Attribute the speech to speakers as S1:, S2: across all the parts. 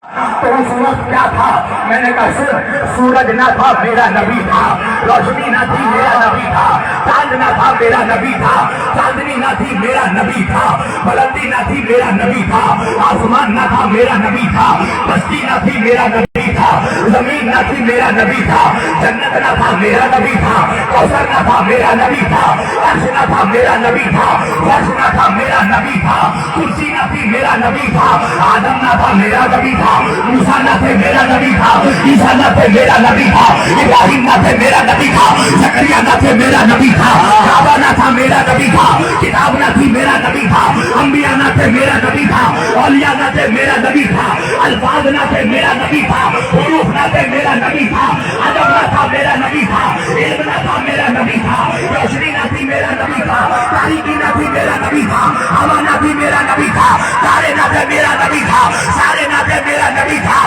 S1: تو اس وقت کیا تھا؟ میں نے کہا صرف سورج نہ تھا میرا نبی تھا، روشنی نہ تھی میرا نبی تھا، چاند نہ تھا میرا نبی تھا، چاندنی نہ تھی میرا نبی تھا، بلندی نہ تھی میرا نبی تھا، آسمان نہ تھا میرا نبی تھا، بستی نہ تھی میرا نبی تھا، زمین نہ تھی میرا نبی تھا، جنت نہ تھا میرا نبی تھا، کوثر نہ تھا میرا نبی تھا، عرش نہ تھا میرا نبی تھا، فرش نہ تھا میرا نبی تھا، کرسی نہ تھی میرا نبی تھا، آدم نہ تھا میرا نبی تھا، موسیٰ نہ تھے میرا نبی تھا، عیسیٰ نہ تھے میرا نبی تھا، ابراہیم نہ تھے میرا نبی تھا، زکریا نہ تھے میرا نبی تھا، کعبہ نہ تھا میرا نبی تھا، کتاب نہ تھی میرا نبی تھا، انبیاء نہ تھے میرا نبی تھا، اولیاء نہ تھے میرا نبی تھا، الفاظ نہ تھے میرا نبی تھا، حروف نہ تھے میرا نبی تھا، ادب نہ تھا میرا نبی تھا، علم نہ تھا میرا نبی تھا، روشنی نہ تھی میرا نبی تھا، تاریکی نہ تھی میرا نبی تھا، ہوا نہ تھی میرا نبی تھا، تارے نہ تھے میرا نبی تھا، سارے نہ تھے میرا نبی تھا۔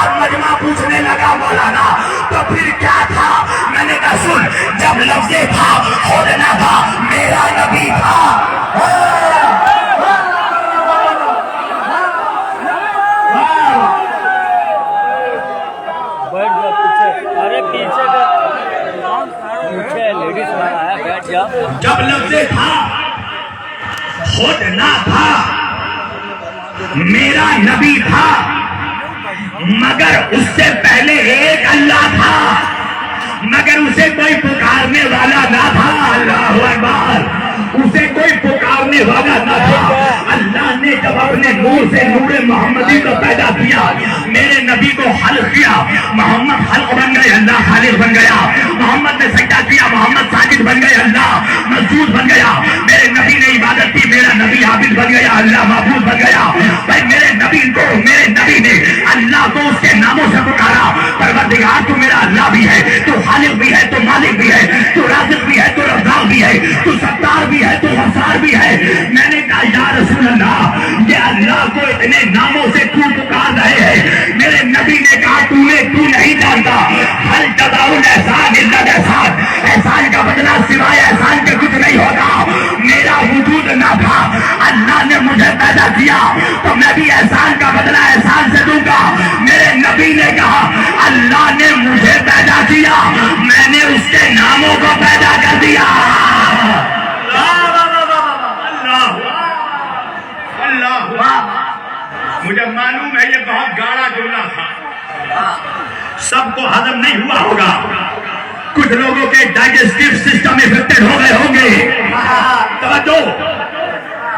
S1: اب مجمع پوچھنے لگا مولانا تو پھر کیا تھا؟ میں نے کہا سن، جب لفظ تھا خود نہ تھا میرا نبی تھا۔ جب لفظ تھا خود نہ تھا میرا نبی تھا، مگر اس سے پہلے ایک اللہ تھا، مگر اسے کوئی پکارنے والا نہ تھا۔ اللہ اکبر، اسے کوئی پکارنے والا نہ تھا۔ اللہ نے جب اپنے نور سے نور محمدی کو پیدا کیا، میرے نبی کو خلق کیا، محمد خلق بن گئے، اللہ خالق بن گیا، محمد نے سجدہ کیا، محمد ساجد بن گئے، اللہ مسجود بن گیا، میرے نبی نے عبادت کی، میرا نبی عابد بن گیا، اللہ معبود بن گیا۔ بھائی میرے نبی نے اللہ کو اس کے ناموں سے پکارا، پروردگار تو میرا اللہ بھی ہے، تو خالق بھی ہے، تو مالک بھی ہے، تو رازق بھی ہے، تو رزاق بھی ہے، تو ستار بھی ہے، تو غفار بھی ہے۔ میں نے کہا یا رسول اللہ، یہ اللہ کو اتنے ناموں سے کیوں پکار رہے ہیں؟ میرے نبی نے کہا تو نہیں جانتا، ہل جزاء الاحسان الا الاحسان، احسان کا بدلہ سوائے احسان کے کچھ نہیں ہوگا۔ میرا وجود نہ تھا، اللہ نے مجھے پیدا کیا تو میں بھی احسان کا بدلہ احسان سے دوں گا۔ میرے نبی نے کہا اللہ نے مجھے پیدا کیا، میں نے اس کے ناموں کو پیدا کر دیا۔ مجھے معلوم ہے یہ بہت گاڑا جملہ تھا، سب کو ہضم نہیں ہوا ہوگا، کچھ لوگوں کے ڈائجسٹیو سسٹم افیکٹڈ ہو گئے ہوں گے۔ توجہ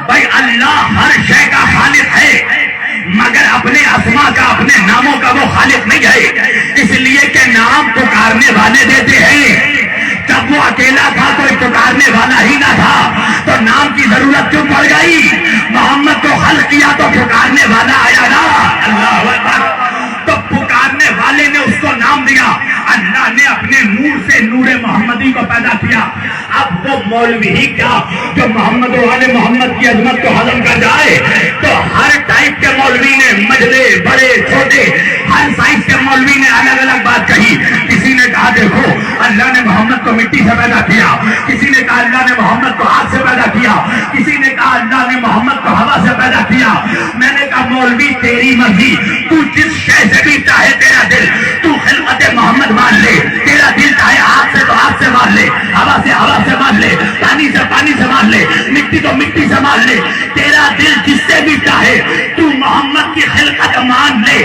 S1: بھائی، اللہ ہر شے کا خالق ہے، مگر اپنے اسما کا، اپنے ناموں کا وہ خالق نہیں ہے، اس لیے کہ نام پکارنے والے دیتے ہیں۔ جب وہ اکیلا تھا کوئی پکارنے والا ہی نہ تھا تو نام کی ضرورت کیوں پڑ گئی؟ محمد کو خلق کیا تو پکارنے والا آیا نا، اللہ اکبر، تو پکارنے والے نے اس کو نام دیا۔ اللہ نے اپنے نور سے نور محمدی کو پیدا کیا۔ اب وہ مولوی ہی کیا جو محمد و آل محمد کی عظمت کو ہضم کر جائے، تو ہر ٹائپ کے مولوی نے، مجلے بڑے چھوٹے، ہر سائز کے مولوی نے الگ الگ بات کہی۔ کسی نے کہا دیکھو اللہ نے محمد کو مٹی سے پیدا کیا، کسی نے کہا اللہ نے محمد کو آگ سے پیدا کیا، کسی نے کہا اللہ نے محمد کو ہوا سے پیدا کیا۔ میں نے کہا مولوی تیری مرضی، تو جس شے سے بھی چاہے تیرا دل، تو خلقت محمد مان لے، تیرا دل چاہے آگ سے تو آگ سے مان لے، ہوا سے ہوا سے مان لے، پانی سے پانی سے مان لے، مٹی تو مٹی سے مان لے، تیرا دل جس سے بھی چاہے تو محمد کی خلقت مان لے،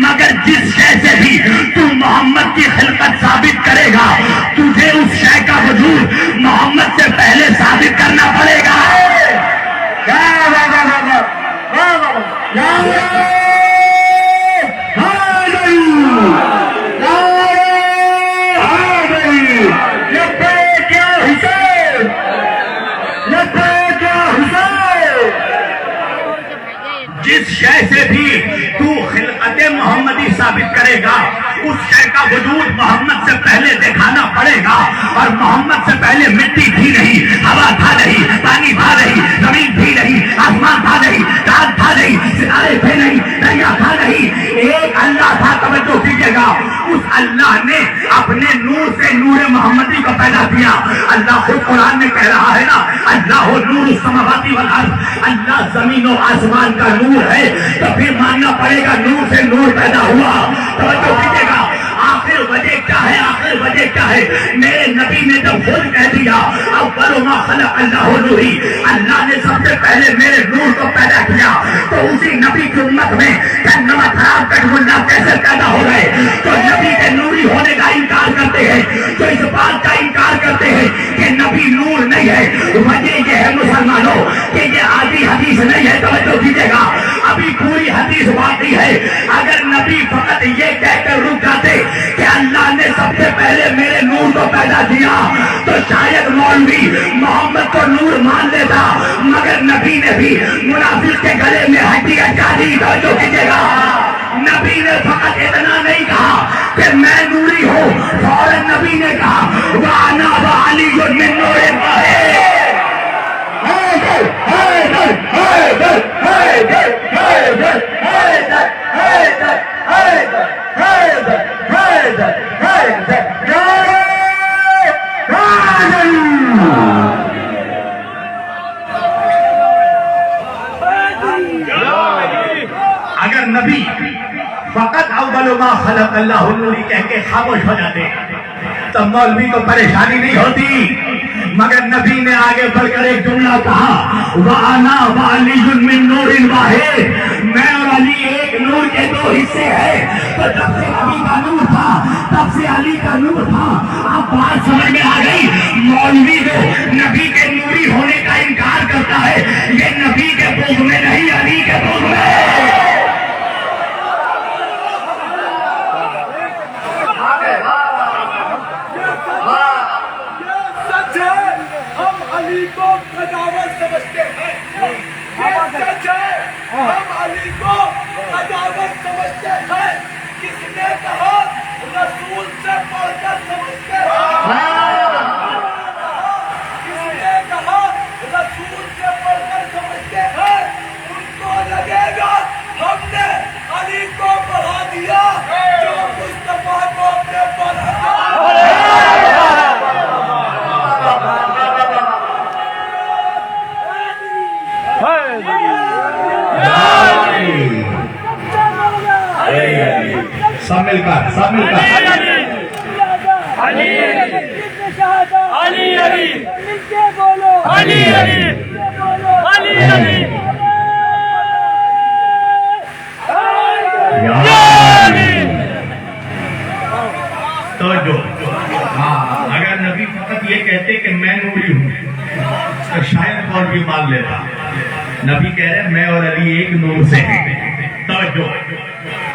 S1: مگر جس شے سے بھی تو محمد کی خلقت ثابت کرے گا، تجھے اس شے کا وجود محمد سے پہلے ثابت کرنا پڑے گا۔ جس شے سے بھی تو خلقت محمدی ثابت کرے گا، اس شے کا وجود محمد سے پہلے دکھانا پڑے گا۔ اور محمد سے پہلے مٹی تھی نہیں، ہوا تھا نہیں، پانی تھا نہیں، زمین تھی نہیں، آسمان تھا نہیں، چاند تھا نہیں، ستارے تھے نہیں، دریا تھا نہیں، ایک اللہ تھا۔ توجہ کیجیے گا، اس اللہ نے اپنے نور سے نور محمدی کو پیدا کیا. اللہ خود قرآن میں کہہ رہا ہے نا, اللہ نور السماوات والارض, اللہ زمین و آسمان کا نور ہے. تو پھر ماننا پڑے گا نور سے نور پیدا ہوا. توجہ کیجیے گا, آخر وجہ کیا ہے, آخر وجہ کیا ہے؟ میرے نبی نے جب خود کہہ دیا اول ما خلق اللہ نوری, اللہ نے سب سے پہلے میرے نور کو پیدا کیا, تو اسی نبی کی امت میں جہنم خراب کٹ ملا کیسے پیدا ہو گئے؟ تو نبی کے نوری ہونے کا انکار کرتے ہیں, تو اس بات کا انکار کرتے ہیں کہ نبی نور نہیں ہے. وجہ یہ ہے مسلمانوں کہ یہ آدھی حدیث نہیں ہے. توجہ کیجیے گا, ابھی پوری حدیث باقی ہے. اگر نبی فقط یہ کہہ کر رک جاتے کہ اللہ نے سب سے پہلے میرے نور کو پیدا کیا, تو شاید مولوی محمد کو نور مان لیتا, مگر نبی نے بھی منافق کے گلے میں ہڈی اٹکا دی. توجہ کیجیے گا, نبی نے فقط اتنا نہیں کہا کہ میں نوری ہوں, فوراً نبی نے کہا وَأَنَا وَعَلِيٌّ مِّن نُّورِ اللَّهِ. اگر نبی فقط اول ما خلق اللہ نوری کہہ کے خاموش ہو جاتے تو مولوی کو پریشانی نہیں ہوتی, مگر نبی نے آگے بڑھ کر ایک جملہ کہا وَأَنَا وَعَلِيٌّ مِّن نُّورٍ وَاحِدٍ, میں اور علی ایک نور کے دو حصے ہیں. تو جب سے نبی کا نور تھا تب سے علی کا نور تھا. اب بات سمجھ میں آ گئی. مولوی جو نبی کے نوری ہونے کا انکار کرتا ہے, یہ نبی کے بغض میں نہیں, علی کے بغض میں.
S2: ہم علی کو عداوت سمجھتے ہیں. کس نے کہا رسول سے پڑھ کر سمجھتے ہیں, کس نے کہا رسول سے پڑھ کر سمجھتے ہیں. ان کو لگے گا ہم نے علی کو پڑھا دیا جو مصطفیٰ کو اپنے پڑھا.
S1: سب مل کر تو جو اگر نبی فقط یہ کہتے کہ میں نوری ہوں تو شاید اور بھی مان لیتا. نبی کہہ رہے میں اور علی ایک نور سے ہیں. توجہ,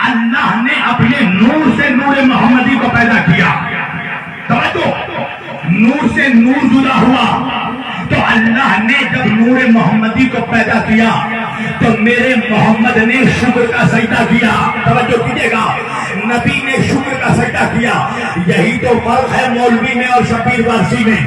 S1: اللہ نے اپنے نور سے نور محمدی کو پیدا کیا. توجہ, نور سے نور جدا ہوا. تو اللہ نے جب نور محمدی کو پیدا کیا تو میرے محمد نے شکر کا سجدہ کیا. توجہ کیجیے گا, نبی نے شکر کا سجدہ کیا. یہی تو فرق ہے مولوی میں اور شبیر وارسی میں.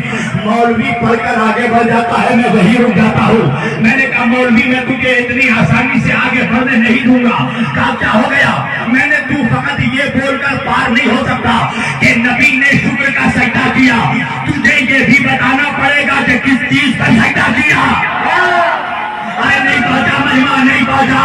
S1: مولوی پڑھ کر آگے بڑھ جاتا ہے, میں وہی رک جاتا ہوں. میں نے کہا مولوی میں تجھے اتنی آسانی سے آگے بڑھنے نہیں دوں گا. کہا کیا ہو گیا؟ میں نے تو فقط یہ بول کر پار نہیں ہو سکتا کہ نبی نے شکر کا سجدہ کیا. تجھے یہ بھی بتانا پڑے گا کہ کس چیز پر سجدہ کیا. ارے نہیں پہنچا, مہمان نہیں پہنچا.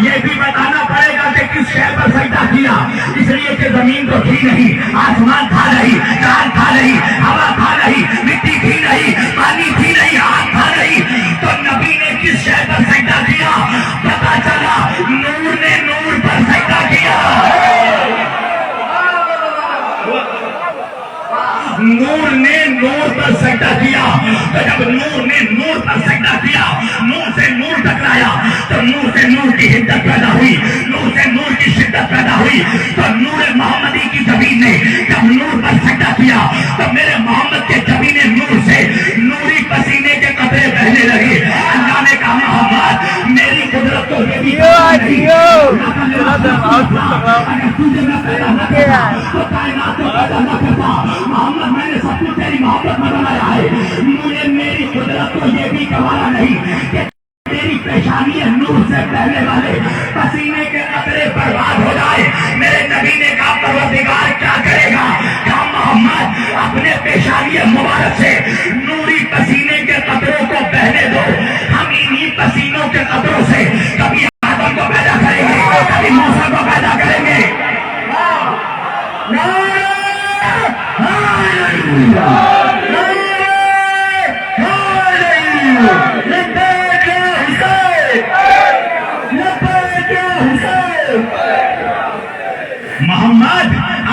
S1: یہ بھی بتانا پڑے گا کہ کس شے پر سجدہ کیا. اس لیے کہ زمین تو تھی نہیں, آسمان تھا نہیں, چاند تھا نہیں, ہوا تھا نہیں, مٹی تھی نہیں, پانی تھی نہیں, آگ تھا نہیں. تو نبی نے کس شے پر سجدہ کیا؟ پتا چلا نور نے نور پر سجدہ کیا. نور نے نور پر سجدہ کیا. تو جب نور نے نور پر سجدہ کیا, نور سے نور ٹکرایا, تو نور سے نور کی حدت پیدا ہوئی, نور سے نور کی شدت پیدا ہوئی. تو نور محمدی کی زمین نے جب نور پر سجدہ کیا تو میرے محمد کے زمین نور سے نوری پسینے کے قطرے بہنے لگے. اللہ نے کہا محمد میری قدرت تو یہ بھی محمد میں نے سب کچھ تیری محبت میں بنایا ہے. مجھے میری قدرت کو یہ بھی گوارا نہیں کہ تیری پیشانی نور سے پہلے والے پسینے کے قطرے برباد ہو جائے. میرے نبی نے کہا پروردگار کیا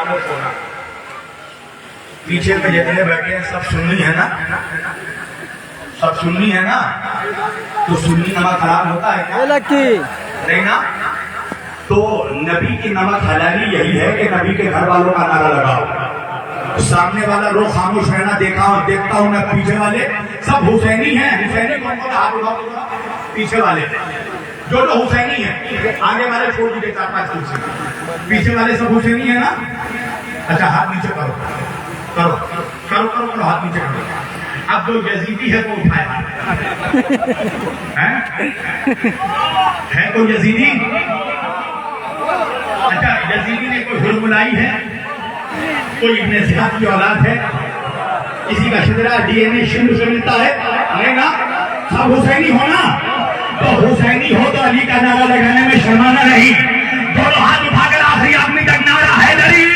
S1: خاموش ہونا. پیچھے میں جتنے بیٹھے ہیں سب سنی ہے نا, سب سنی ہے نا, تو سنی نمک حرام ہوتا ہے کیا؟ نہیں نا. تو نبی کی نمک حلالی یہی ہے کہ نبی کے گھر والوں کا نعرہ لگاؤ. سامنے والا لوگ خاموش رہنا, دیکھتا ہوں میں پیچھے والے سب حسینی ہیں. حسینی کون کون ہاتھ اٹھاؤ, پیچھے والے جو لوگ حسینی ہیں, آگے والے چھوڑ دیجیے 4-5 کرسی, پیچھے والے سب حسینی ہیں نا. اچھا ہاتھ نیچے کرو کرو کرو کرو کرو, ہاتھ نیچے کرو. اب جو یزیدی ہے وہ اٹھائے ہے کوئی یزیدی؟ اچھا یزیدی نے کوئی ہرملائی ہے, کوئی ابن زیاد کی اولاد ہے, کسی کا شجرہ ڈی این اے شروع سے ملتا ہے؟ نہیں نا. سب حسینی ہونا, تو حسینی ہو تو علی کا نعرہ لگانے میں شرمانا نہیں. دونوں ہاتھ اٹھا کر آخری آدمی کا نعرہ ہے حیدری.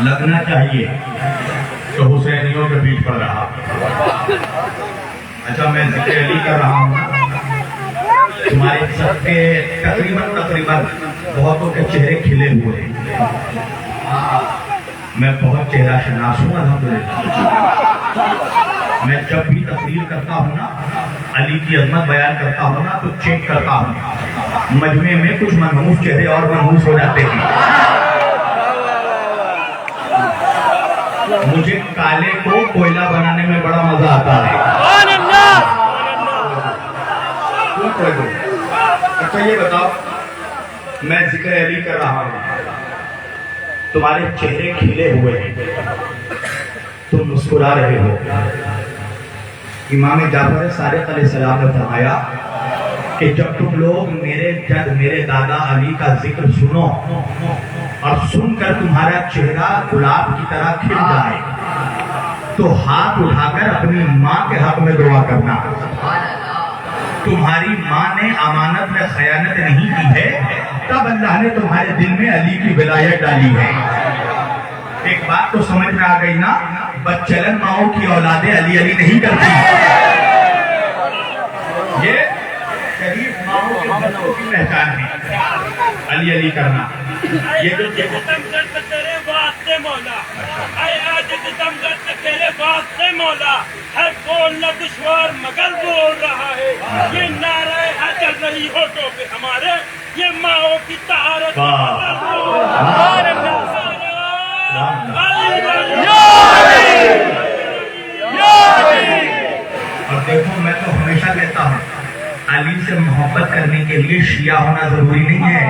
S1: لگنا چاہیے تو حسینیوں کے بیچ پر رہا. اچھا میں ذکر علی کر رہا ہوں, تمہارے سب کے تقریباً بہتوں کے چہرے کھلے ہوئے ہیں. میں بہت چہرہ شناس ہوں الحمدللہ. میں جب بھی تقریر کرتا ہوں نا, علی کی عظمت بیان کرتا ہوں نا, تو چیک کرتا ہوں مجمع میں کچھ منحوس چہرے اور منحوس ہو جاتے ہیں. مجھے کالے کو کوئلہ بنانے میں بڑا مزہ آتا ہے. اچھا یہ بتاؤ, میں ذکر علی کر رہا ہوں, تمہارے چہرے کھلے ہوئے ہیں, تم مسکرا رہے ہو. امام جعفر صادق علیہ السلام نے فرمایا کہ جب تم لوگ میرے جد میرے دادا علی کا ذکر سنو اور سن کر تمہارا چہرہ گلاب کی طرح کھل جائے, تو ہاتھ اٹھا کر اپنی ماں کے حق میں دعا کرنا. تمہاری ماں نے امانت میں خیانت نہیں کی ہے, تب اللہ نے تمہارے دل میں علی کی ولایت ڈالی ہے. ایک بات تو سمجھ میں آ گئی نا, بچلن ماؤں کی اولادیں علی علی نہیں کرتی. یہ شریف ماؤں کے بچوں کی پہچان ہے علی علی کرنا. یہ جو
S3: تیرے واسطے مولا, اے آج ستم کرتے تیرے واسطے مولا, ہے بولنا دشوار مگر بول رہا ہے. یہ نعرہ ہے چل رہی ہوٹوں پہ ہمارے, یہ ماؤں کی طہارت.
S1: اور دیکھو میں تو ہمیشہ کہتا ہوں, علی سے محبت کرنے کے لیے شیعہ ہونا ضروری نہیں ہے.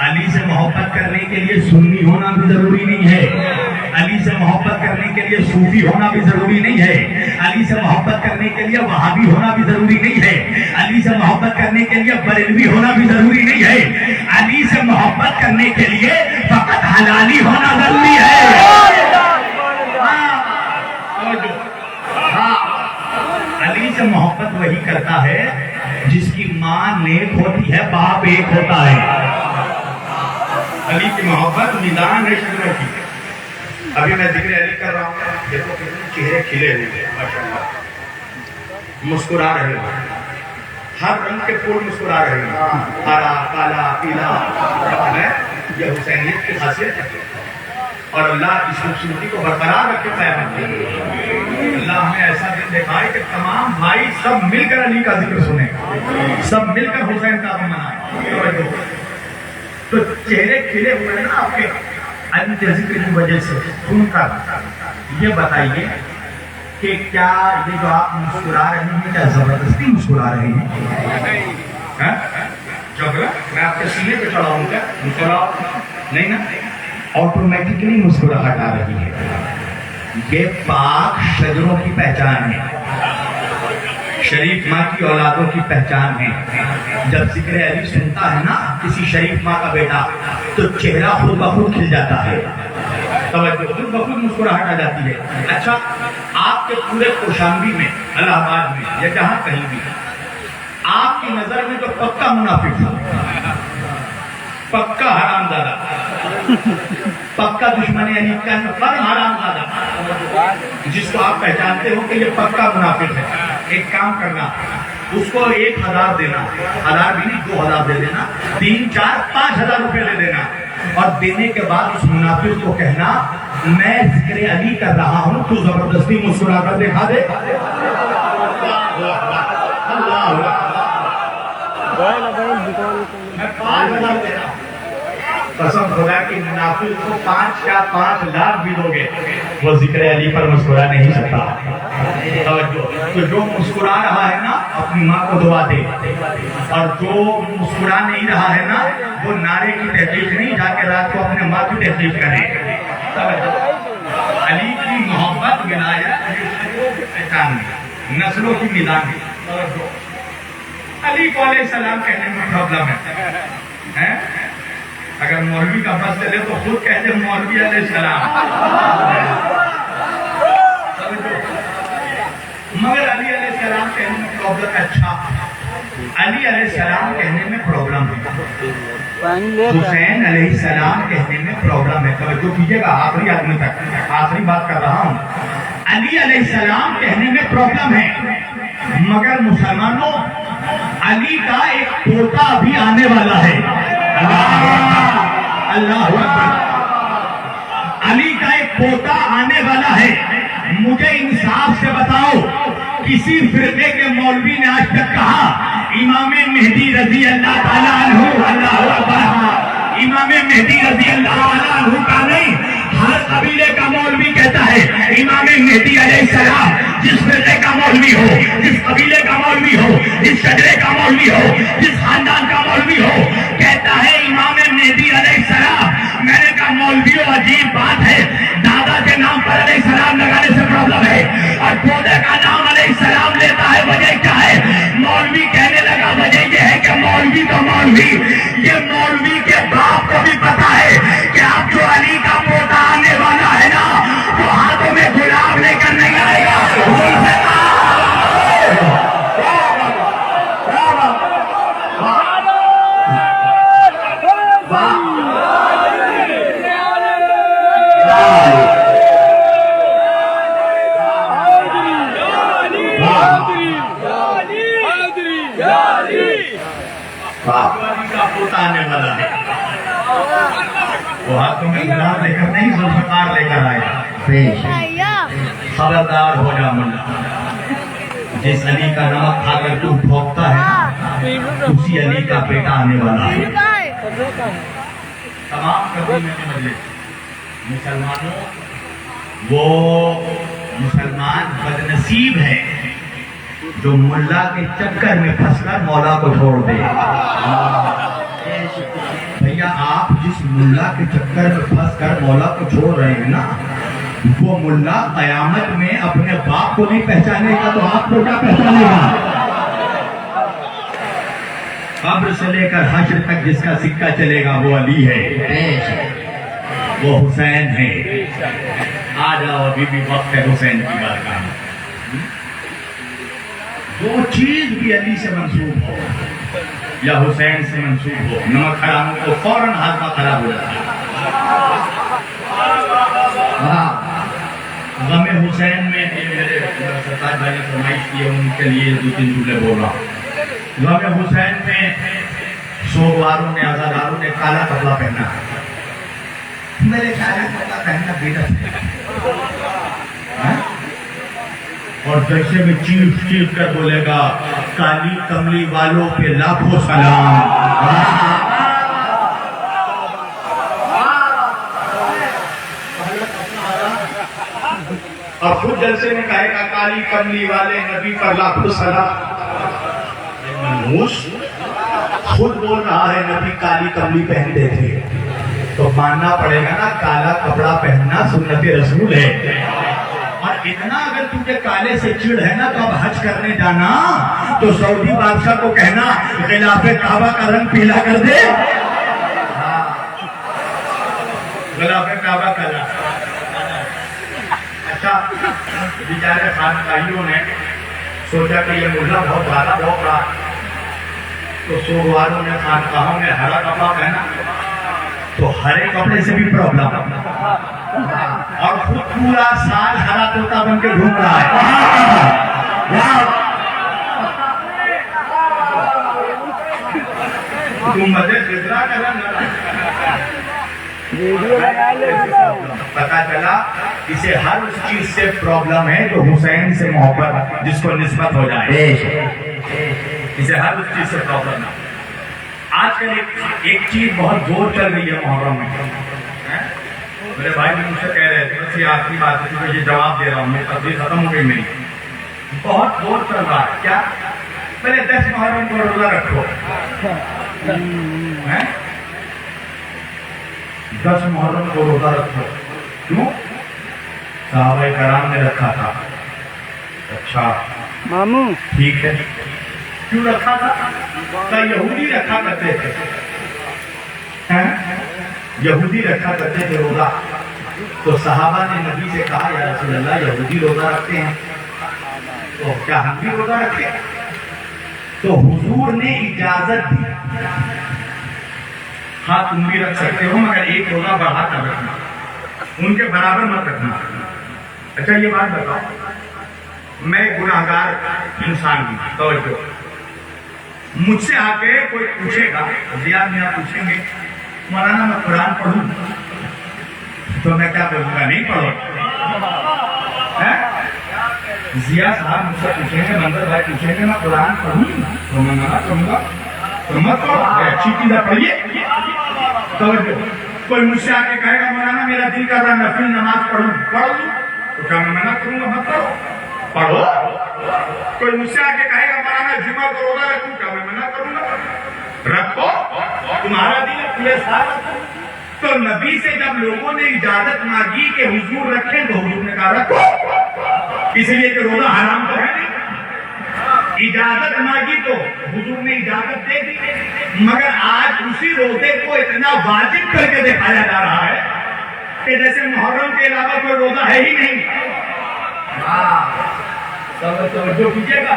S1: علی سے محبت کرنے کے لیے سنی ہونا بھی ضروری نہیں ہے. علی سے محبت کرنے کے لیے صوفی ہونا بھی ضروری نہیں ہے. علی سے محبت کرنے کے لیے وہابی ہونا بھی ضروری نہیں ہے. علی سے محبت کرنے کے لیے بریلوی ہونا بھی ضروری نہیں ہے. علی سے محبت کرنے کے لیے فقط حلالی ہونا ضروری ہے. علی سے محبت وہی کرتا ہے جس کی ماں نیک ہوتی ہے, باپ ایک ہوتا ہے. علی کی محبت میدان ہے شجروں کی. ابھی میں ذکر علی کر رہا ہوں, دیکھو کتنے چہرے کھلے ہوئے ہیں ماشاءاللہ, مسکرا رہے ہو, ہر رنگ کے پھول مسکرا رہے ہیں, ہرا کالا پیلا. یہ حسینیت کی خاصیت ہے. اور اللہ اس خوبصورتی کو برقرار رکھے قیامت تک۔ اللہ ہمیں ایسا دن دکھائے کہ تمام بھائی سب مل کر علی کا ذکر سنیں، سب مل کر حسین کا غم منائیں۔ تو چہرے کھلے ہوئے نا آپ کے علی کے ذکر کی وجہ سے سن کر، یہ بتائیے کہ کیا یہ جو آپ مسکرا رہے ہیں کیا زبردستی مسکرا رہے ہیں؟ جبرا میں آپ کے سینے پہ چڑھاؤں کیا؟ مسکراؤ نہیں نا، آٹومیٹکلی مسکراہٹ آ رہی ہے۔ یہ پاک شجروں کی پہچان ہے، شریف ماں کی اولادوں کی پہچان ہے۔ جب ذکر علی سنتا ہے نا کسی شریف ماں کا بیٹا تو چہرہ خود بخود کھل جاتا ہے، توجہ خود بخود مسکراہٹ آ جاتی ہے۔ اچھا آپ کے پورے کوشامبی میں، الہ آباد میں یا جہاں کہیں بھی آپ کی نظر میں جو پکا منافق تھا، پکا حرام زادہ، پکا دشمن علی کا فرم حرام زادہ، جس کو آپ پہچانتے ہو کہ یہ پکا منافق ہے، ایک کام کرنا، اس کو 1000 دینا، 1000 بھی نہیں 2000 دے دینا، 3 4 5000 روپے دے دینا، اور دینے کے بعد اس منافق کو کہنا میں ذکر علی کر رہا ہوں، تو زبردستی مسکرا کر دکھا دے۔ میں 5000 دے رہا ہوں، قسم خدا کی منافق کو 5 یا 5 لاکھ بھی دو گے وہ ذکر علی پر مسکرا نہیں سکتا۔ تو جو مسکرا رہا ہے نا اپنی ماں کو دعا دے، اور جو مسکرا نہیں رہا ہے نا وہ نعرے کی تحقیق نہیں، جا کے رات کو اپنے ماں کی تحقیق کرے۔ علی کی محبت ولایت پہچان میں نسلوں کی میدان میں علی کو علیہ السلام کہنے میں پرابلم ہے۔ اگر مولوی کا بس چلے تو خود کہتے مولوی علیہ السلام، مگر علی علیہ السلام کہنے میں پرابلم ہے۔ اچھا علی علیہ السلام کہنے میں پرابلم ہے، حسین علیہ السلام کہنے میں پرابلم ہے۔ توجہ کیجیے گا آخری آدمی تک، آخری بات کر رہا ہوں۔ علی علیہ السلام کہنے میں پرابلم ہے، مگر مسلمانوں علی کا ایک پوتا بھی آنے والا ہے۔ اللہ اکبر، علی کا ایک پوتا آنے والا ہے۔ مجھے انصاف سے بتاؤ کسی فرقے کے مولوی نے آج تک کہا امام مہدی رضی اللہ تعالیٰ عنہ، اللہ اکبر، امام مہدی رضی اللہ تعالیٰ عنہ کا نہیں، ہر قبیلے کا مولوی کہتا ہے امام مہدی علیہ السلام، جس فرقے کا مولوی ہو، جس قبیلے کا مولوی ہو، جس شجرے کا مولوی ہو، جس خاندان کا مولوی ہو، کہتا ہے امام مہدی علیہ السلام۔ میں نے کہا مولویوں عجیب بات ہے، دادا کے نام پر علیہ السلام لگانے سے پرابلم ہے اور پودے کا نام علیہ السلام لیتا ہے، وجہ کیا ہے؟ مولوی کہنے لگا وجہ یہ ہے کہ مولوی تو مولوی، یہ مولوی کے باپ کو بھی پتا ہے کہ اب جو علی کا پوتا آنے والا ہے نا وہ ہاتھوں میں گلاب لے کر نہیں آئے گا، آنے والا ہے، وہ ہاتھوں میں گلاب لے کر نہیں ذوالفقار لے کر آئے۔ خبردار ہو جا ملا، جس علی کا نمک کھا کر تو بھوکتا ہے اسی علی کا بیٹا آنے والا ہے۔ تمام قبیلے کے مجلس مسلمانوں، وہ مسلمان بدنصیب ہے جو ملا کے چکر میں پھنس کر مولا کو چھوڑ دے۔ بھیا آپ جس ملا کے چکر میں پھنس کر مولا کو چھوڑ رہے ہیں نا وہ ملا قیامت میں اپنے باپ کو نہیں پہچانے گا تو آپ کو کیا پہچانے گا؟ قبر سے لے کر حشر تک جس کا سکہ چلے گا وہ علی ہے، وہ حسین ہے۔ آ جاؤ ابھی بھی وقت ہے حسین کی بارگاہ میں۔ جو چیز بھی علی سے منسوب ہو یا حسین سے منسوب ہو، نمک حرام کو فوراً ہاضمہ خراب ہو جاتا ہے۔ غم حسین میں میرے سرتاج بھائی نے فرمائش کی ہے، ان کے لیے 2-3 جملے بول رہا ہوں۔ غم حسین میں سوگواروں نے، عزاداروں نے کالا کپڑا پہنا ہے، میرے کالے کپڑا پہننا بیٹا اور جیسے میں چیخ چیخ کر بولے گا کالی کملی والوں پہ لاکھوں سلام. اور خود جلسے میں کہے گا کالی کملی والے نبی پر لاکھوں سلام. منحوس خود بول رہا ہے نبی کالی کملی پہنتے تھے تو ماننا پڑے گا نا کالا کپڑا پہننا سنت رسول ہے. اور اتنا اگر تجھے کالے سے چڑ ہے نا تو اب حج کرنے جانا تو سعودی بادشاہ کو کہنا غلاف کعبہ کا رنگ پیلا کر دے. غلاف کعبہ کا رنگ. اچھا بیچارے خانقاہیوں نے سوچا کہ یہ ملا بہت زیادہ بہت رہا تو سوگواروں نے خانقاہوں میں ہرا کپڑا پہنا تو ہرے کپڑے سے بھی پرابلم اور خود پورا سال ہرا طوطا بن کے گھوم رہا ہے. تم مزے خزرا کرا پتا چلا اسے ہر اس چیز سے پرابلم ہے جو حسین سے محبت جس کو نسبت ہو جائے. اسے ہر اس چیز سے پرابلم ہے. آج کل ایک چیز بہت زور چل رہی ہے محرم میں. میرے بھائی بھی مجھ سے کہہ رہے تھے بس یہ آخری بات ہے کہ یہ جواب دے رہا ہوں. میری تقریر ختم ہو گئی میری. بہت زور چل رہا ہے. کیا پہلے 10 محرم کو روزہ رکھو. 10 محرم کو روزہ رکھو. کیوں؟ صحابہ کرام نے رکھا تھا. اچھا
S4: ماموں
S1: ٹھیک ہے. کیوں رکھا تھا؟ تو یہودی رکھا کرتے تھے. یہودی رکھا کرتے تھے روزہ. تو صحابہ نے نبی سے کہا یا رسول اللہ یہودی روزہ رکھتے ہیں تو کیا ہم بھی روزہ رکھتے؟ تو حضور نے اجازت دی ہاں تم بھی رکھ سکتے ہو مگر ایک روزہ بڑھا کر رکھنا, ان کے برابر مت رکھنا. اچھا یہ بات بتاؤ, میں گناہگار انسان ہوں, توجہ, مجھ سے آ کے کوئی پوچھے گا, زیاد میاں پوچھیں گے مولانا میں قرآن پڑھوں تو میں کیا بولوں گا نہیں پڑھو. ضیاء صاحب مجھ سے پوچھیں گے, منظر بھائی پوچھیں گے میں قرآن پڑھوں تو میں منع کروں گا تو مت پڑھو, اچھی چیزیں پڑھیے. توجہ, کوئی مجھ سے آ کے کہے گا مولانا میرا دل کر رہا ہے نفل نماز پڑھوں, پڑھ لوں تو کیا میں منع کروں گا مت پڑھو, پڑھو. کوئی مجھ سے آ کے کہے گا مولانا جمعہ کو روزہ رکھوں, کیا میں منع کروں گا؟ رکھو, تمہارا دل ہے پورے سال رکھو. تو نبی سے جب لوگوں نے اجازت مانگی کہ حضور رکھیں تو حضور نے کہا رکھو, اس لیے کہ روزہ حرام تو ہے نہیں. اجازت مانگی تو حضور نے اجازت دے دی. مگر آج اسی روزے کو اتنا واجب کر کے دکھایا جا رہا ہے کہ جیسے محرم کے علاوہ کوئی روزہ ہے ہی نہیں. توجہ کیجیے گا,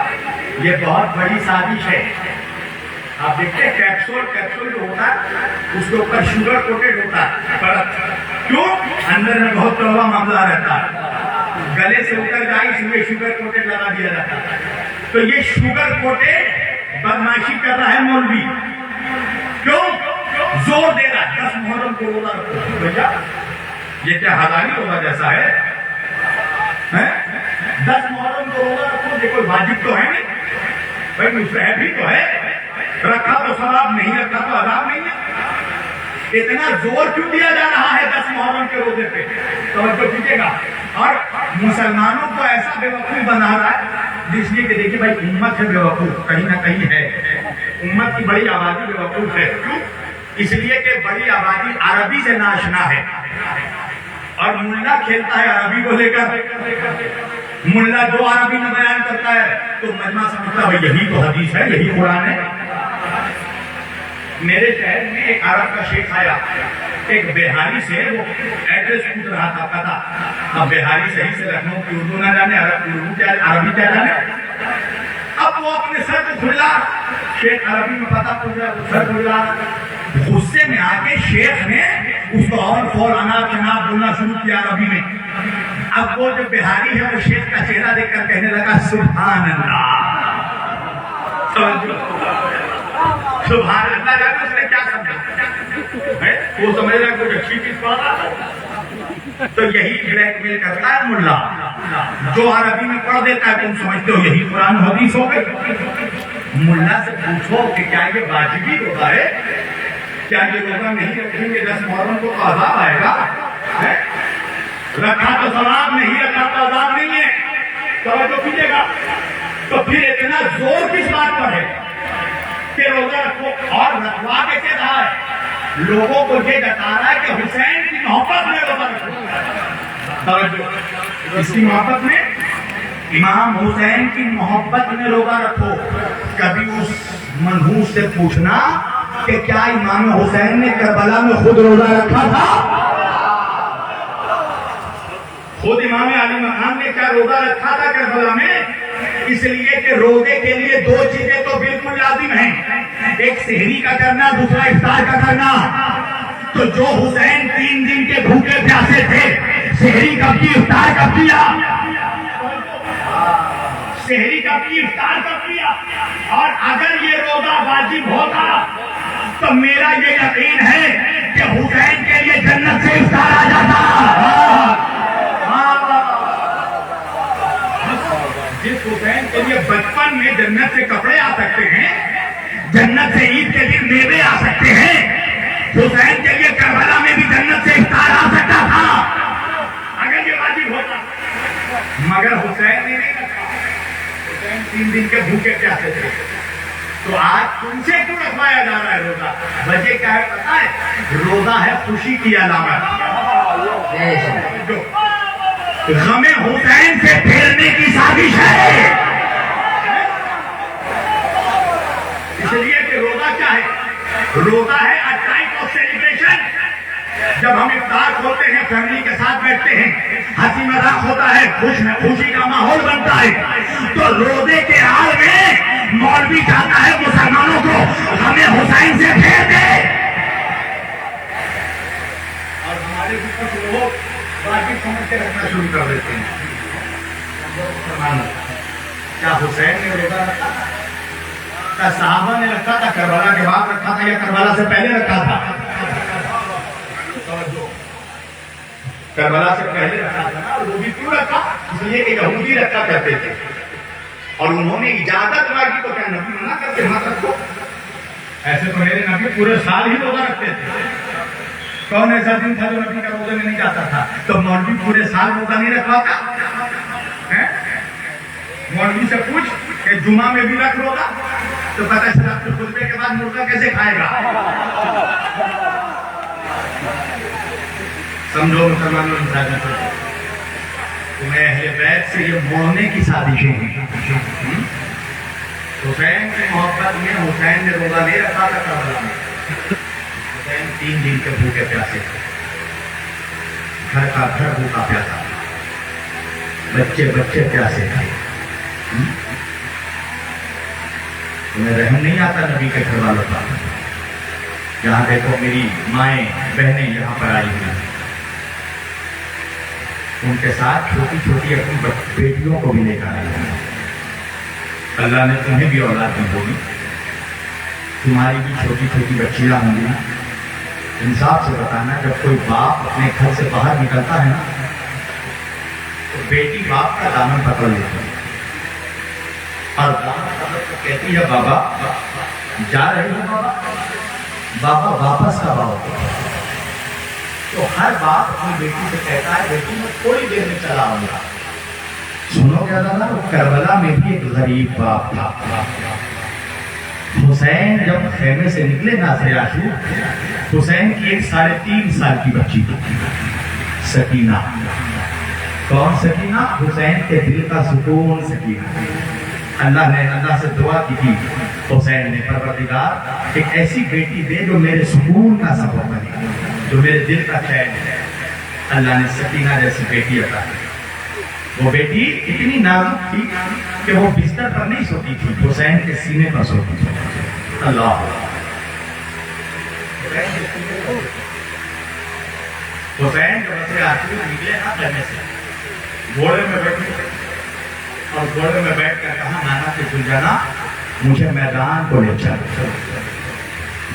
S1: یہ بہت بڑی سازش ہے. آپ دیکھتے ہیں کیپسول جو ہوتا ہے اس کے اوپر شوگر کوٹیڈ ہوتا ہے. کیوں؟ اندر میں بہت کڑوا معاملہ رہتا ہے, گلے سے اتر جائے اس لیے شوگر کوٹیڈ لگا دیا جاتا ہے. تو یہ شوگر کوٹیڈ بدماشی کر رہا ہے مولوی. کیوں؟ زور دے رہا ہے 10 محرم کو روزہ رکھو. بھیا یہ کیا حلالی روزہ جیسا ہے؟ 10 محرم کو روزہ رکھو, یہ کوئی واجب تو ہے نہیں بھائی, مستحب بھی تو ہے. رکھا تو ثواب, نہیں رکھا تو عذاب نہیں ہے. اتنا زور کیوں دیا جا رہا ہے 10 محرم کے روزے پہ؟ توجہ کیجیے گا. اور مسلمانوں کو ایسا بے وقوف بنا رہا ہے جس لیے کہ دیکھیے بھائی امت ہے بے وقوف, کہیں نہ کہیں ہے. امت کی بڑی آبادی بے وقوف ہے. کیوں؟ اس لیے کہ بڑی آبادی عربی سے ناشنا ہے اور ملا کھیلتا ہے عربی کو لے کر. ملا جو عربی میں بیان کرتا ہے تو مجمع سمجھتا ہے یہی تو حدیث ہے, یہی قرآن ہے. میرے شہر میں ایک عرب کا شیخ آیا, ایک بہاری سے وہ ایڈریس پوچھ رہا تھا پتا. اب بہاری صحیح سے لکھنؤ کی اردو نہ جانے, اردو کیا عربی کیا جانے. اب وہ اپنے سر کو کھلا, شیخ عربی میں پتا پوچھ رہا, سر کھلا. غصے میں آ کے شیخ نے اس کو اور فور اناب شناب بولنا شروع کیا عربی میں. اب وہ جو بہاری ہے وہ شیخ کا چہرہ دیکھ کر کہنے لگا سبحان اللہ. سبحان اللہ. جانے اس نے کیا سمجھا, وہ سمجھ رہا ہے کچھ اچھی چیز پڑھ رہا ہے. تو یہی بلیک میل کرتا ہے ملا, جو عربی میں پڑھ دیتا ہے تم سمجھتے ہو یہی قرآن حدیث ہو گئی. ملا سے پوچھو کہ کیا یہ واجبی روزہ ہے, کیا یہ روزہ نہیں رکھیں گے 10 محرم کو عذاب آئے گا. رکھا تو ثواب نہیں, رکھا تو عذاب نہیں ہے. توجہ کیجیے گا. تو پھر اتنا زور کس بات پر ہے کہ روزہ رکھو, اور رکھوا کے کہہ رہا ہے لوگوں کو یہ بتا رہا ہے کہ حسین کی محبت میں روزہ رکھو. توجہ, اس کی محبت میں, امام حسین کی محبت میں روزہ رکھو. کبھی اس منحوس سے پوچھنا کہ کیا امام حسین نے کربلا میں خود روزہ رکھا تھا؟ خود امام علی مقام نے کیا روزہ رکھا تھا کربلا میں؟ اس لیے کہ روزے کے لیے 2 چیزیں تو بالکل لازم ہیں, ایک سحری کا کرنا, دوسرا افطار کا کرنا. تو جو حسین 3 دن کے بھوکے پیاسے تھے, سحری کب کی, افطار کب کیا؟ سحری کب کی, افطار کب کیا؟ اور اگر یہ روزہ واجب ہوتا تو میرا یہ یقین ہے کہ حسین کے لیے جنت سے افطار آ جاتا. جس حسین کے لیے بچپن میں جنت سے کپڑے آ سکتے ہیں, جنت سے عید کے دن میوے آ سکتے ہیں, حسین کے لیے کربلا میں بھی جنت سے افطار آ سکتا تھا اگر یہ واجب ہوتا. مگر حسین نے نہیں رکھا. حسین 3 دن کے بھوکے پیاسے تھے. تو آج تم سے کیوں رکھوایا جا رہا ہے روزہ؟ وجہ کیا ہے پتا ہے؟ روزہ ہے خوشی کی علامت. غم حسین سے پھیرنے کی سازش ہے. اس لیے کہ روزہ کیا ہے؟ روزہ ہے a time of celebration. جب ہم افطار کھولتے ہیں, فیملی کے ساتھ بیٹھتے ہیں, ہنسی مذاق ہوتا ہے, خوشی کا ماحول بنتا ہے. تو روزے کے حال میں مولوی چاہتا ہے مسلمانوں کو ہمیں حسین سے پھیر دے. اور ہمارے بھی کچھ لوگ باقی سمجھ کے رکھنا شروع کر دیتے ہیں. کیا حسین نے روزہ رکھا تھا؟ کیا صحابہ نے رکھا تھا؟ کربلا کے بعد رکھا تھا یا کربلا سے پہلے رکھا تھا؟ کربلا سے پہلے رکھا تھا نا. وہ بھی کیوں رکھا؟ اس لیے کہ یہودی رکھا کرتے تھے اور انہوں نے اجازت مانگی تو کیا نبی منع کرتے مت رکھو؟ ایسے تو میرے نبی پورے سال ہی روزہ رکھتے تھے. کون ایسا دن تھا جو نبی کا روزے میں نہیں جاتا تھا؟ تو مولوی پورے سال روزہ نہیں رکھواتا. مولوی سے پوچھ کہ جمعہ میں بھی رکھ روزہ, تو پتہ چلا تو خطبے کے بعد مرغا کیسے کھائے گا. سمجھو مسلمانوں تمہیں اہل بیت سے یہ موڑنے کی سازشیں ہیں. حسین کی محبت میں حسین نے روزہ نہیں رکھا تھا کربلا میں. حسین 3 دن کے بھوکے پیاسے تھے, گھر کا گھر بھوکا پیاسا, بچے بچے پیاسے تھے. تمہیں رحم نہیں آتا نبی کے گھر والوں کا؟ یہاں دیکھو میری مائیں بہنیں یہاں پر آئی ہوئی, ان کے ساتھ چھوٹی چھوٹی اپنی بیٹیوں کو بھی لے کر آئی ہیں. اللہ نے تمہیں بھی اولاد دی ہوگی, تمہاری بھی چھوٹی چھوٹی بچیاں ہوں گی. انصاف سے بتانا, جب کوئی باپ اپنے گھر سے باہر نکلتا ہے نا تو بیٹی باپ کا دامن پکڑ لیتی ہے اور دامن پکڑ کر کہتی ہے بابا جا رہے ہو, بابا بابا واپس کب آؤ؟ تو ہر باپ اپنی بیٹی سے کہتا ہے بیٹی میں تھوڑی دیر میں چلا آؤں گا. سنو کیا تھا نا, کربلا میں بھی ایک غریب باپ تھا. حسین جب خیمے سے نکلے ناصر عاشور, حسین کی ایک 3.5 سال کی بچی تھی سکینہ. کون سکینہ؟ حسین کے دل کا سکون سکینہ. اللہ سے دعا کی تھی حسین نے, پروردگار ایک ایسی بیٹی دے جو میرے سکون کا سبب بنے, جو میرے دل کا چین ہے. اللہ نے سکینہ جیسی بیٹی عطا کی. وہ بیٹی اتنی نازک تھی کہ وہ بستر پر نہیں سوتی تھی, حسین کے سینے پر سوتی تھی. اللہ حسین جب سے عاشور نکلے نا خیمے سے, گھوڑے میں بیٹھے اور گھوڑے میں بیٹھ کر کہا نانا سے سن جانا مجھے میدان کو لے چل.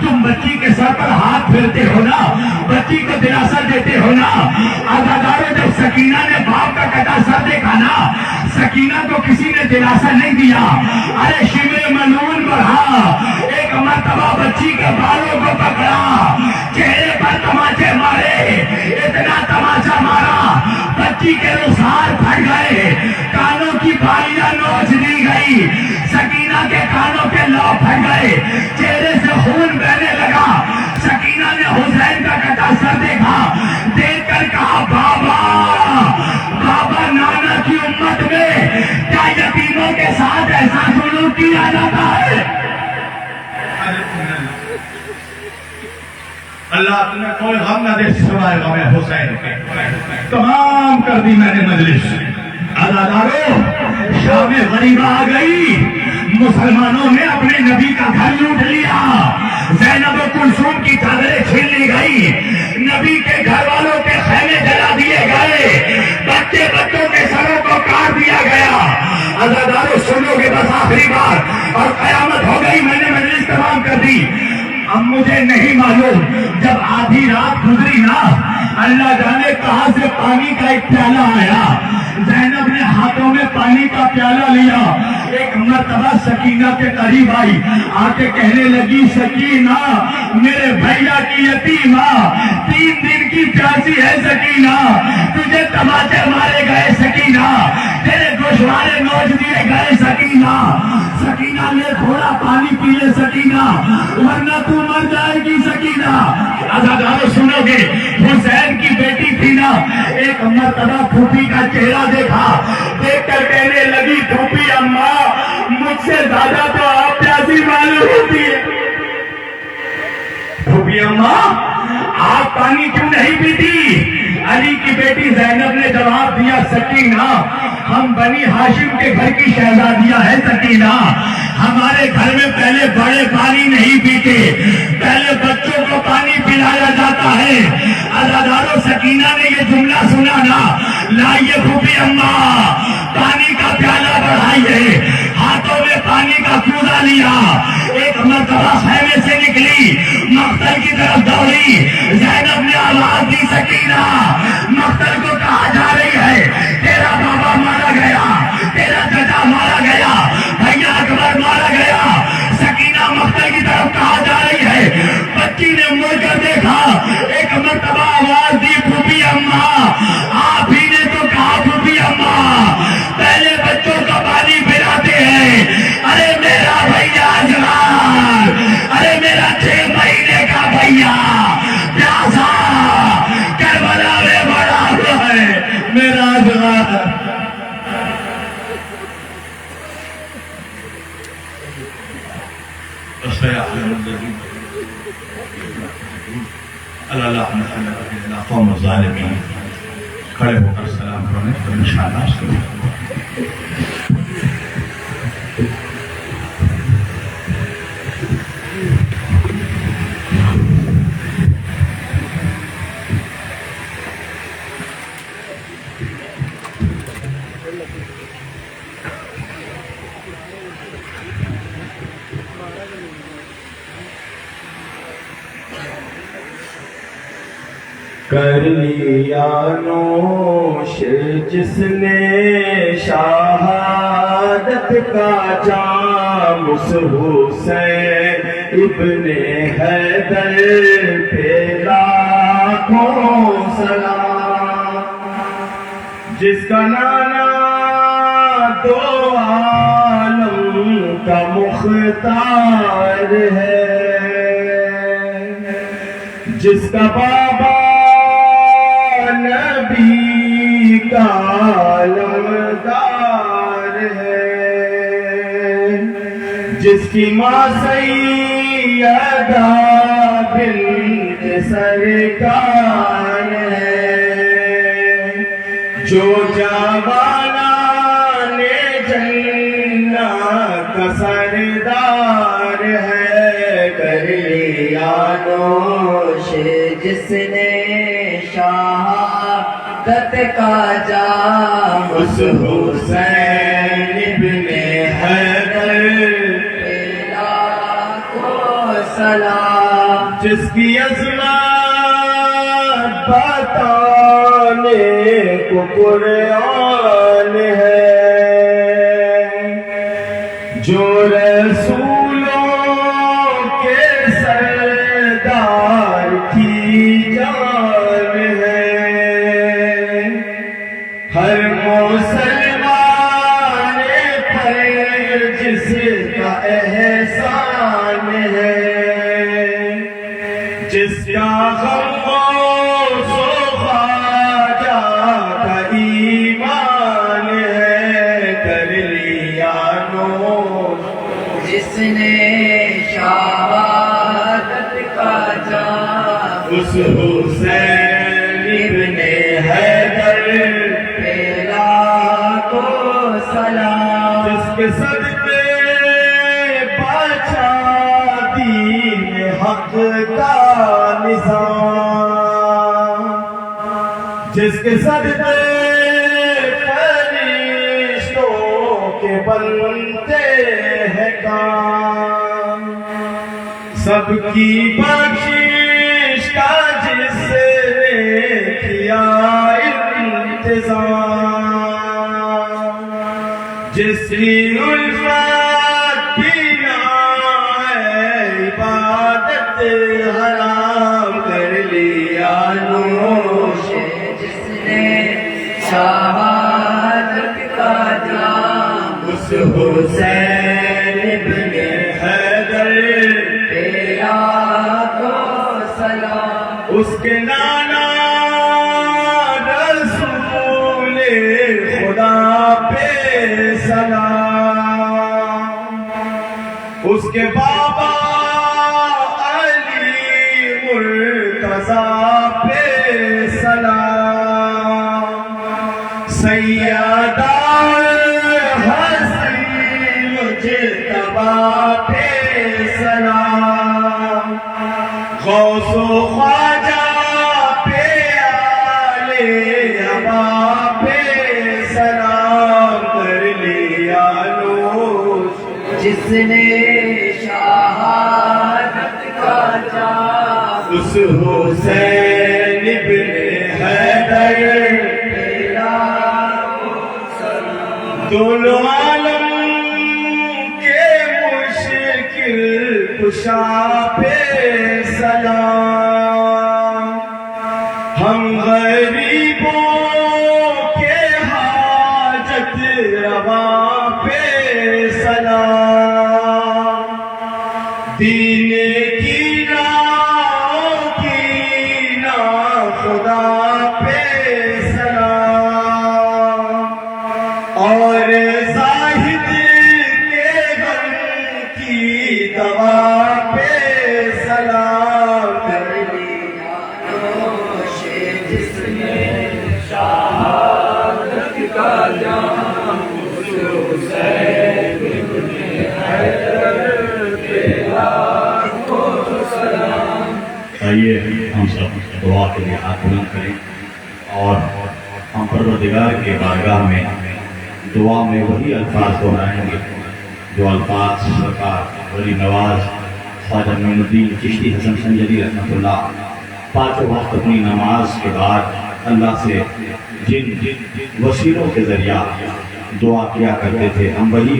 S1: تم بچی کے سر پر ہاتھ پھیرتے ہو نا, بچی کو دلاسا دیتے ہو نا. عزادارو جب سکینہ نے باپ کا کٹا سر دیکھا نا, سکینہ کو کسی نے دلاسا نہیں دیا. ارے شیوے ملعون بڑھا, ایک مرتبہ بچی کے بالوں کو پکڑا, چہرے پر تماچے مارے, اتنا تماچا مارا بچی کے رخسار پھٹ گئے, کانوں کی بالیاں نوچ دی گئی, سکینہ کے کانوں کے لو پھٹ گئے, چہرے سے خون بہنے لگا. سکینہ نے حسین کا کٹا سر دیکھا, دیکھ کر کہا بابا بابا, نانا کی امت میں کیا یتیموں کے ساتھ ایسا سلوک کیا جاتا ہے؟ اللہ تمہیں کوئی غم نہ دے سوائے غم حسین کے. تمام کر دی میں نے مجلس. عزادارو شام غریبہ آ گئی, مسلمانوں نے اپنے نبی کا گھر لوٹ لیا, زینب و کلثوم کی چادریں چھین لی گئی, نبی کے گھر والوں کے خیمے جلا دیے گئے, بچوں کے سروں کو کاٹ دیا گیا. عزادارو سنو گے بس آخری بار, اور قیامت ہو گئی. میں نے مجلس تمام کر دی. اب مجھے نہیں معلوم, جب آدھی رات گزری نا, اللہ جانے کہاں سے پانی کا ایک پیالہ آیا. زینب نے ہاتھوں میں پانی کا پیالہ لیا, ایک مرتبہ سکینہ کے قریب آئی, آ کے کہنے لگی سکینہ میرے بھیا کی یتیمہ, 3 دن کی پیاسی ہے سکینہ, تجھے تماچے مارے گئے سکینہ, تیرے گوشوارے نوچ دیے گئے سکینہ. سکینہ نے تھوڑا پانی پی لے سکینہ, ورنہ تو مر جائے گی سکینہ. عزادارو سنو گے, حسین کی بیٹی تھی نا, ایک مرتبہ پھوپھی کا چہرہ دیکھا, دیکھ کر کہنے لگی پھوپھی اماں مجھ سے زیادہ تو آپ پیاسی معلوم ہوتی ہے. پھوپھی اماں آپ پانی کیوں نہیں پیتی؟ علی کی بیٹی زینب نے جواب دیا سکینہ ہم بنی ہاشم کے گھر کی شہزادیاں ہے سکینہ, ہمارے گھر میں پہلے بڑے پانی نہیں پیتے, پہلے بچوں کو پانی پلایا جاتا ہے. عزادارو سکینہ نے یہ جملہ سنا نا, لائیے پھوپھی اماں پانی کا پیالہ بڑھائیے, ہاتھوں میں پانی کا کوزہ لیا, ایک مرتبہ خیمے سے نکلی, مقتل کی طرف دوڑی. زینب نے آواز دی سکینہ مقتل کو کہا جا رہی ہے, تیرا بابا مارا گیا, تیرا چچا مارا گیا, بھیا اکبر مارا گیا. سکینہ مقتل کی طرف کہا جا رہی ہے. بچی نے مڑ کر دیکھا, ایک مرتبہ آواز دی پھوپھی اماں, آپ ہی نے تو کہا پھوپھی اماں پہلے بچوں کا پانی پلاتے ہیں. ارے میرا بھیا اجلال, ارے میرا 6 مہینے کا بھیا پیاسا کربلا میں بڑا ہوا ہے, میرا اجلال. اللہ قوم الظالمین. کھڑے ہو کر سلام کرنے تو انشاءاللہ
S4: کر لیا نوش جس نے شہادت کا جام, اس حسین ابن حیدر پہ لاکھوں سلام. جس کا نانا 2 عالم کا مختار ہے, جس کا بابا نبی کا علمدار ہے, جس کی ماں سیدہ بنت سرکار ہے, جو جوانان جنت کا سردار ہے. کر لیا نوش
S5: جس نے شہادت کا جام,
S4: اس حسین ابن حیدر
S5: پہ
S4: جس کی عظمت بتانے کو قرآن ہے، جو رسولوں کے سردار کی جان ہے، ہر مسلمان پر جس کا احسان ہے، جس کا غوث و خواجہ کا ایمان ہے، کر لیا نوش
S5: جس نے شہادت کا جام
S4: اس حسین ابن حیدر
S5: پیلا کو سلام،
S4: جس کے صدقے پاچا دین حق کا نظام، جس کے صدقے فرشتوں کے بنتے ہیں کام، سب کی بخشش کا جس نے کیا انتظام، جس کی الفت بنا عبادت حرام، کر لیا نوش
S5: جس نے شہادت کا جام
S4: اس حسین ابن حیدر
S5: پیلا کو سلام،
S4: اس کے نانا رسول خدا پہ سلام، اس کے بابا علی مرتضیٰ پہ سلام، سیدہ حسین مجتبیٰ پہ سلام، غوث و خواجہ پہ آل ابا پہ سلام، کر لیا نوش
S5: جس نے شہادت کا جام
S4: اس حسین ابن حیدر
S5: پیلا کو سلام،
S4: دونوں عالم کے مشکل کشا پہ سلام، ہم غریبوں کے حاجت روا پہ سلام، دین کی راہ کی نا خدا پہ سلام، اور زاہد کے غم کی دوا پہ سلام، کر
S5: لیا نوش جس نے شہادت کا جام
S1: آئیے ہم سب دعا کے لیے ہاتھ بلند کریں اور ہم پروردگار کے بارگاہ میں دعا میں وہی الفاظ دہرائیں گے جو الفاظ سرکار ولی نواز خواجہ معین الدین چشتی حسن سنجدی رحمۃ اللہ پانچوں وقت اپنی نماز کے بعد اللہ سے جن وسیلوں کے ذریعہ دعا کیا کرتے تھے، ہم وہی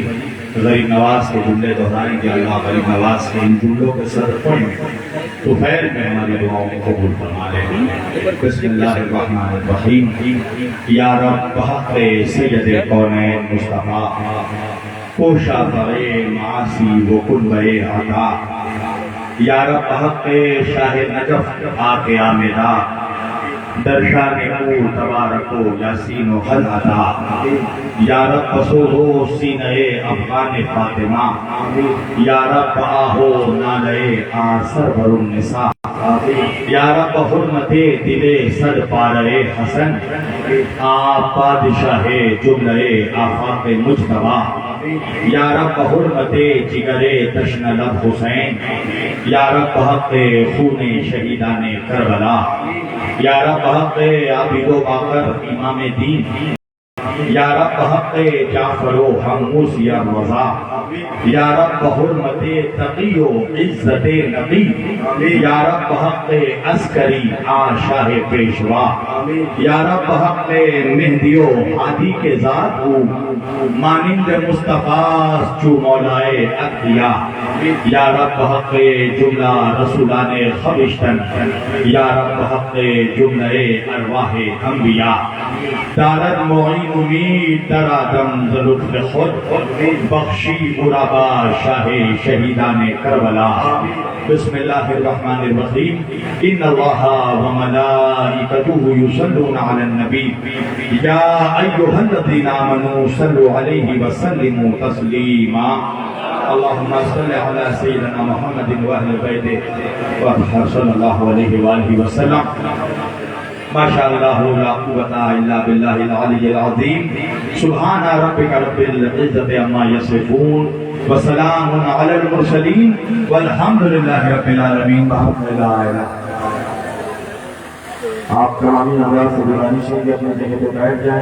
S1: غریب نواز کے جملے دہرائیں گے۔ اللہ غریب نواز کے ان جملوں کے صدقے میں تو خیر میں ہماری دعاؤں کو قبول فرما لے۔ بسم اللہ الرحمن الرحیم۔ یا رب بحق سید کونین مصطفیٰ، کوشا برے معاصی و قلبے عطا، یا رب بحق شاہ نجف آق آمدہ، درشان او تبارک و یاسین و حل عطا، یا رب بسوہو سینہ افغان فاطمہ، یا رب آہو نالے آثر بر النساء، یا رب حرمت دل صد پارے حسن، آپ بادشاہ جملے آفاق مجتبہ، یا رب حرمت جگر تشن لب حسین، یا رب حق خون شہیدان کربلا، یا رب حق عابد و باقر امام دین، یا رب حق جعفر و حموس یا رضا یا رب حرمت تقی و عزت نبی یا رب حق عسکری آشاہ پیشوا یا رب حق مہدی و ہادی کے ذات ہو مانند مصطفیٰ چو مولائے اقتیا یا رب حق جملہ رسولان خبشتن یا رب حق جملہ ارواح انبیاء دارد معین امید در آدم ذلطف خود بخشی مرابا شاہ شہیدان کربلا بسم اللہ الرحمن الرحیم ان اللہ وملائکتہ یصلون علی النبی یا ایہا الذین آمنوا صلوا علیہ وسلموا تسلیما اللہم صلی علی سیدنا محمد واہل بیتہ صلی اللہ علیہ وآلہ وسلم ما شاء اللہ لا قوة الا باللہ العلی العظیم سبحان ربک رب العزت عما یصفون وسلام علی المرسلین والحمد للہ رب العالمین بحمد لا الہ
S4: آپ تمامی حضرات سے گزارش ہے کہ اپنے جگہ پہ بیٹھ جائیں